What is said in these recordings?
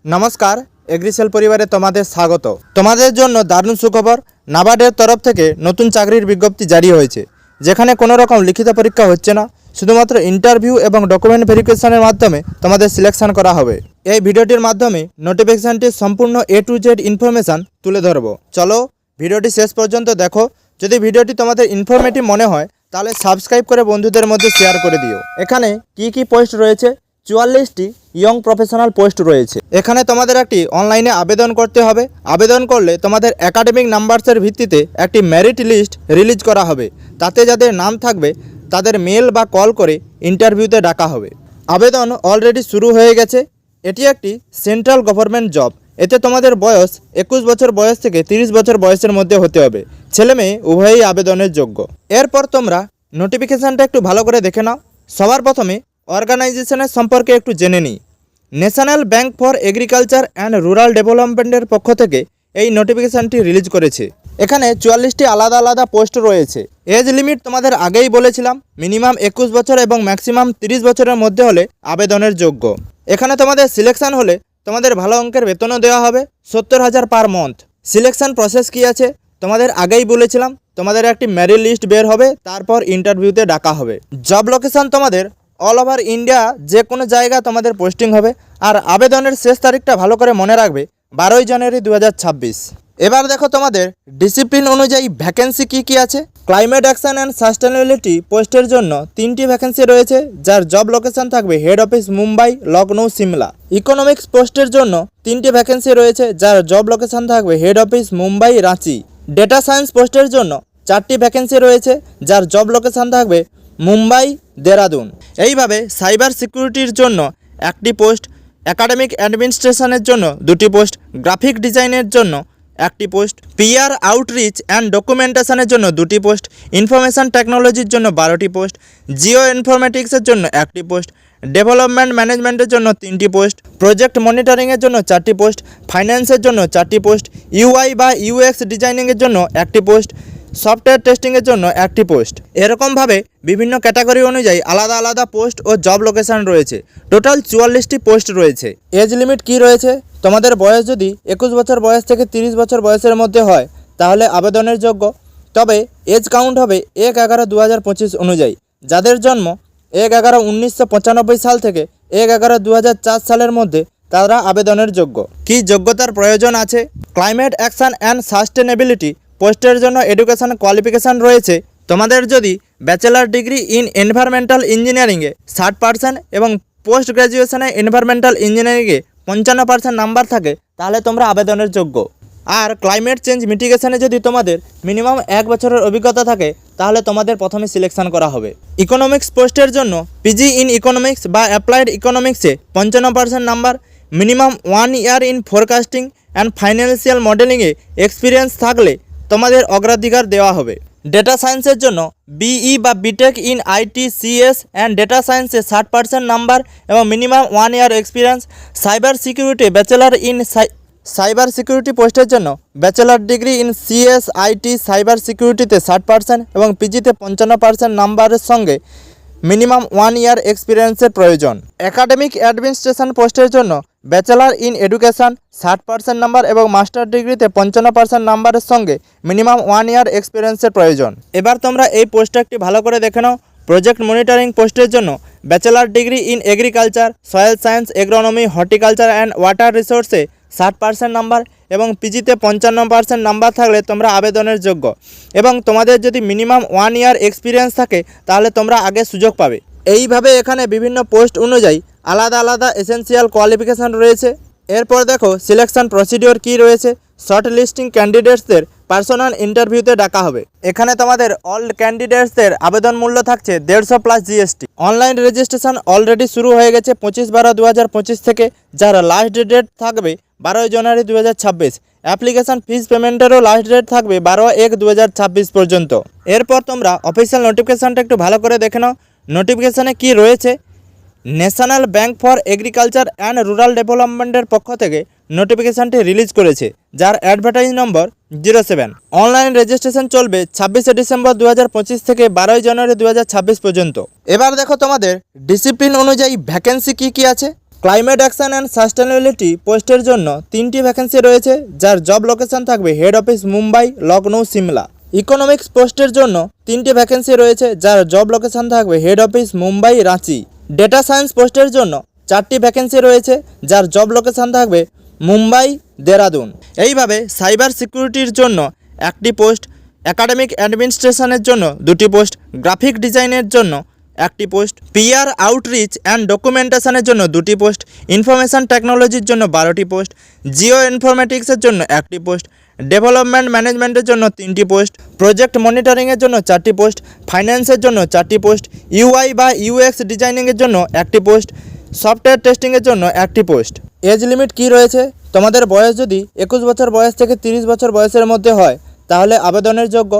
নমস্কার, এগ্রিসেল পরিবারে তোমাদের স্বাগত। তোমাদের জন্য দারুণ সুখবর, নাবার্ডের তরফ থেকে নতুন চাকরির বিজ্ঞপ্তি জারি হয়েছে, যেখানে কোনো রকম লিখিত পরীক্ষা হচ্ছে না, শুধুমাত্র ইন্টারভিউ এবং ডকুমেন্ট ভেরিফিকেশনের মাধ্যমে তোমাদের সিলেকশন করা হবে। এই ভিডিওটির মাধ্যমে নোটিফিকেশনটির সম্পূর্ণ A to Z ইনফরমেশান তুলে ধরব। চলো ভিডিওটি শেষ পর্যন্ত দেখো। যদি ভিডিওটি তোমাদের ইনফরমেটিভ মনে হয় তাহলে সাবস্ক্রাইব করে বন্ধুদের মধ্যে শেয়ার করে দিও। এখানে কি পোস্ট রয়েছে? 44টি ইয়ং প্রফেশনাল পোস্ট রয়েছে। এখানে তোমাদের একটি অনলাইনে আবেদন করতে হবে। আবেদন করলে তোমাদের একাডেমিক নাম্বারসের ভিত্তিতে একটি মেরিট লিস্ট রিলিজ করা হবে। তাতে যাদের নাম থাকবে তাদের মেল বা কল করে ইন্টারভিউতে ডাকা হবে। আবেদন অলরেডি শুরু হয়ে গেছে। এটি একটি সেন্ট্রাল গভর্নমেন্ট জব। এতে তোমাদের বয়স 21 বছর বয়স থেকে 30 বছর বয়সের মধ্যে হতে হবে। ছেলে মেয়ে উভয়ই আবেদনের যোগ্য। এরপর তোমরা নোটিফিকেশানটা একটু ভালো করে দেখে নাও। সবার প্রথমে অর্গানাইজেশনের সম্পর্কে একটু জেনে নিই। National bank for agriculture and rural ডেভেলপমেন্টের পক্ষ থেকে এই নোটিফিকেশানটি রিলিজ করেছে। এখানে 44টি আলাদা আলাদা পোস্ট রয়েছে। এজ লিমিট তোমাদের আগেই বলেছিলাম, মিনিমাম 21 বছর এবং ম্যাক্সিমাম 30 বছরের মধ্যে হলে আবেদনের যোগ্য। এখানে তোমাদের সিলেকশন হলে তোমাদের ভালো অঙ্কের বেতনও দেওয়া হবে, 70,000 পার মান্থ। সিলেকশন প্রসেস কি আছে তোমাদের আগেই বলেছিলাম। তোমাদের একটি মেরিট লিস্ট বের হবে, তারপর ইন্টারভিউতে ডাকা হবে। জব লোকেশন তোমাদের অল ওভার ইন্ডিয়া, যে কোনো জায়গা তোমাদের পোস্টিং হবে। আর আবেদনের শেষ তারিখটা ভালো করে মনে রাখবে, 12 জানুয়ারি 2026। এবার দেখো তোমাদের ডিসিপ্লিন অনুযায়ী ভ্যাকেন্সি কি আছে। ক্লাইমেট অ্যাকশন অ্যান্ড সাস্টেনেবিলিটি পোস্টের জন্য 3টি ভ্যাকেন্সি রয়েছে, যার জব লোকেশন থাকবে head office Mumbai, Lucknow, Shimla. Economics পোস্টের জন্য 3টি ভ্যাকেন্সি রয়েছে, যার জব লোকেশন থাকবে head office Mumbai, Ranchi. Data science পোস্টের জন্য 4টি ভ্যাকেন্সি রয়েছে, যার জব লোকেশন থাকবে মুম্বাই, দেরাদুন। এইভাবে সাইবার সিকিউরিটির জন্য 1টি পোস্ট, একাডেমিক অ্যাডমিনিস্ট্রেশনের জন্য 2টি পোস্ট, গ্রাফিক ডিজাইনের জন্য 1টি পোস্ট, পিআর আউটরিচ অ্যান্ড ডকুমেন্টেশনের জন্য 2টি পোস্ট, ইনফরমেশন টেকনোলজির জন্য 12টি পোস্ট, জিও ইনফরমেটিক্সের জন্য 1টি পোস্ট, ডেভেলপমেন্ট ম্যানেজমেন্টের জন্য 3টি পোস্ট, প্রজেক্ট মনিটরিংয়ের জন্য 4টি পোস্ট, ফাইন্যান্সের জন্য 4টি পোস্ট, ইউআই বা ইউএক্স ডিজাইনিংয়ের জন্য 1টি পোস্ট, সফটওয়্যার টেস্টিংয়ের জন্য 1টি পোস্ট। এরকমভাবে বিভিন্ন ক্যাটাগরি অনুযায়ী আলাদা আলাদা পোস্ট ও জব লোকেশন রয়েছে। টোটাল 44টি পোস্ট রয়েছে। এজ লিমিট কি রয়েছে? তোমাদের বয়স যদি 21 বছর বয়স থেকে 30 বছর বয়সের মধ্যে হয় তাহলে আবেদনের যোগ্য। তবে এজ কাউন্ট হবে 1/11/2025 অনুযায়ী। যাদের জন্ম 1/11/1995 সাল থেকে 1/11/2004 সালের মধ্যে তারা আবেদনের যোগ্য। কি যোগ্যতার প্রয়োজন আছে? ক্লাইমেট অ্যাকশন অ্যান্ড সাস্টেনেবিলিটি পোস্টের জন্য এডুকেশন কোয়ালিফিকেশান রয়েছে। তোমাদের যদি ব্যাচেলার ডিগ্রি ইন এনভায়রনমেন্টাল ইঞ্জিনিয়ারিংয়ে 60% এবং পোস্ট গ্র্যাজুয়েশনে এনভায়রনমেন্টাল ইঞ্জিনিয়ারিংয়ে 55% নাম্বার থাকে তাহলে তোমরা আবেদনের যোগ্য। আর ক্লাইমেট চেঞ্জ মিটিগেশনে যদি তোমাদের মিনিমাম 1 বছরের অভিজ্ঞতা থাকে তাহলে তোমাদের প্রথমে সিলেকশন করা হবে। ইকোনমিক্স পোস্টের জন্য পিজি ইন ইকোনমিক্স বা অ্যাপ্লাইড ইকোনমিক্সে 55% number, minimum 1 year in forecasting and financial মডেলিংয়ে এক্সপিরিয়েন্স থাকলে তোমাদের অগ্রাধিকার দেওয়া হবে। ডেটা সায়েন্সের জন্য বিই বা BTech in IT CS and data সায়েন্সে 60% নাম্বার এবং minimum 1 year experience. Cyber security bachelor in cyber security পোস্টের জন্য bachelor degree in CS IT cyber সিকিউরিটিতে 60% এবং পিজিতে 55% নাম্বারের সঙ্গে মিনিমাম 1 ইয়ার এক্সপিরিয়েন্সের প্রয়োজন। একাডেমিক অ্যাডমিনিস্ট্রেশন পোস্টের জন্য ব্যাচেলার ইন এডুকেশন 60% নাম্বার এবং মাস্টার ডিগ্রিতে 55% নাম্বারের সঙ্গে মিনিমাম 1 ইয়ার এক্সপিরিয়েন্সের প্রয়োজন। এবার তোমরা এই পোস্টটা একটি ভালো করে দেখে নাও। প্রজেক্ট মনিটরিং পোস্টের জন্য bachelor degree in agriculture, soil science, agronomy, horticulture and water রিসোর্সে 60% নাম্বার এবং পিজিতে 55% নাম্বার থাকলে তোমরা আবেদনের যোগ্য। এবং তোমাদের যদি মিনিমাম 1 ইয়ার এক্সপিরিয়েন্স থাকে তাহলে তোমরা আগে সুযোগ পাবে। এইভাবে এখানে বিভিন্ন পোস্ট অনুযায়ী আলাদা আলাদা এসেনশিয়াল কোয়ালিফিকেশান রয়েছে। এরপর দেখো সিলেকশন প্রসিডিওর কি রয়েছে। শর্ট লিস্টিং ক্যান্ডিডেটসদের পার্সোনাল ইন্টারভিউতে ডাকা হবে। এখানে তোমাদের অল ক্যান্ডিডেটসদের আবেদন মূল্য থাকছে 150 plus GST. Online registration already শুরু হয়ে গেছে 25/12/2025 থেকে, যার লাস্ট ডেট থাকবে 12 জানুয়ারি 2026। অ্যাপ্লিকেশান ফিস পেমেন্টেরও লাস্ট ডেট থাকবে 12/1/2026 পর্যন্ত। এরপর তোমরা অফিসিয়াল নোটিফিকেশানটা একটু ভালো করে দেখে নাও। নোটিফিকেশানে কি রয়েছে? National bank for agriculture and rural ডেভেলপমেন্টের পক্ষ থেকে নোটিফিকেশানটি রিলিজ করেছে, যার অ্যাডভার্টাইজ নম্বর 07। অনলাইন রেজিস্ট্রেশন চলবে 26 ডিসেম্বর 2025 থেকে 12 জানুয়ারি 2026 পর্যন্ত। এবার দেখো তোমাদের ডিসিপ্লিন অনুযায়ী ভ্যাকেন্সি কি আছে। ক্লাইমেট অ্যাকশন অ্যান্ড সাস্টেনেবিলিটি পোস্টের জন্য 3টি ভ্যাকেন্সি রয়েছে, যার জব লোকেশন থাকবে head office Mumbai, Lucknow, Shimla. Economics পোস্টের জন্য 3টি ভ্যাকেন্সি রয়েছে, যার জব লোকেশন থাকবে head office Mumbai, Ranchi. Data science পোস্টের জন্য 4টি ভ্যাকেন্সি রয়েছে, যার জব লোকেশন থাকবে মুম্বাই, দেরাদুন। এইভাবে সাইবার সিকিউরিটির জন্য 1টি পোস্ট, একাডেমিক অ্যাডমিনিস্ট্রেশনের জন্য 2টি পোস্ট, গ্রাফিক ডিজাইনের জন্য 1টি পোস্ট, পিআর আউটরিচ অ্যান্ড ডকুমেন্টেশনের জন্য 2টি পোস্ট, ইনফরমেশন টেকনোলজির জন্য 12টি পোস্ট, জিও ইনফরমেটিক্সের জন্য 1টি পোস্ট, ডেভেলপমেন্ট ম্যানেজমেন্টের জন্য 3টি পোস্ট, প্রজেক্ট মনিটরিংয়ের জন্য 4টি পোস্ট, ফাইন্যান্সের জন্য 4টি পোস্ট, ইউআই বা ইউএক্স ডিজাইনিংয়ের জন্য 1টি পোস্ট, সফটওয়্যার টেস্টিংয়ের জন্য 1টি পোস্ট। এজ লিমিট কী রয়েছে? তোমাদের বয়স যদি 21 বছর বয়স থেকে 30 বছর বয়সের মধ্যে হয় তাহলে আবেদনের যোগ্য।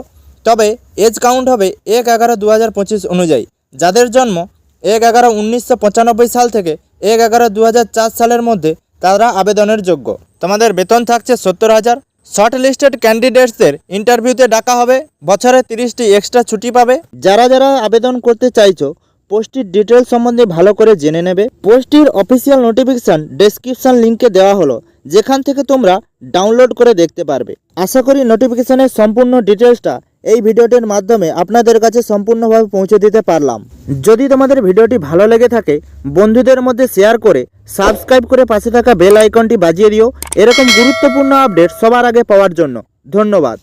তবে এজ কাউন্ট হবে 1/11/2025 অনুযায়ী। যাদের জন্ম 1/11/1995 সাল থেকে 1/11/2004 সালের মধ্যে তারা আবেদনের যোগ্য। তোমাদের বেতন থাকছে 70,000। শর্ট লিস্টেড ক্যান্ডিডেটসদের ইন্টারভিউতে ডাকা হবে। বছরে 30টি এক্সট্রা ছুটি পাবে। যারা আবেদন করতে চাইছো পোস্টটির ডিটেলস সম্বন্ধে ভালো করে জেনে নেবে। পোস্টটির অফিসিয়াল নোটিফিকেশান ডেসক্রিপশন লিঙ্কে দেওয়া হলো, যেখান থেকে তোমরা ডাউনলোড করে দেখতে পারবে। আশা করি নোটিফিকেশানের সম্পূর্ণ ডিটেলসটা এই ভিডিওটির মাধ্যমে আপনাদের কাছে সম্পূর্ণভাবে পৌঁছে দিতে পারলাম। যদি তোমাদের ভিডিওটি ভালো লেগে থাকে বন্ধুদের মধ্যে শেয়ার করে সাবস্ক্রাইব করে পাশে থাকা বেল আইকনটি বাজিয়ে দিও, এরকম গুরুত্বপূর্ণ আপডেট সবার আগে পাওয়ার জন্য। ধন্যবাদ।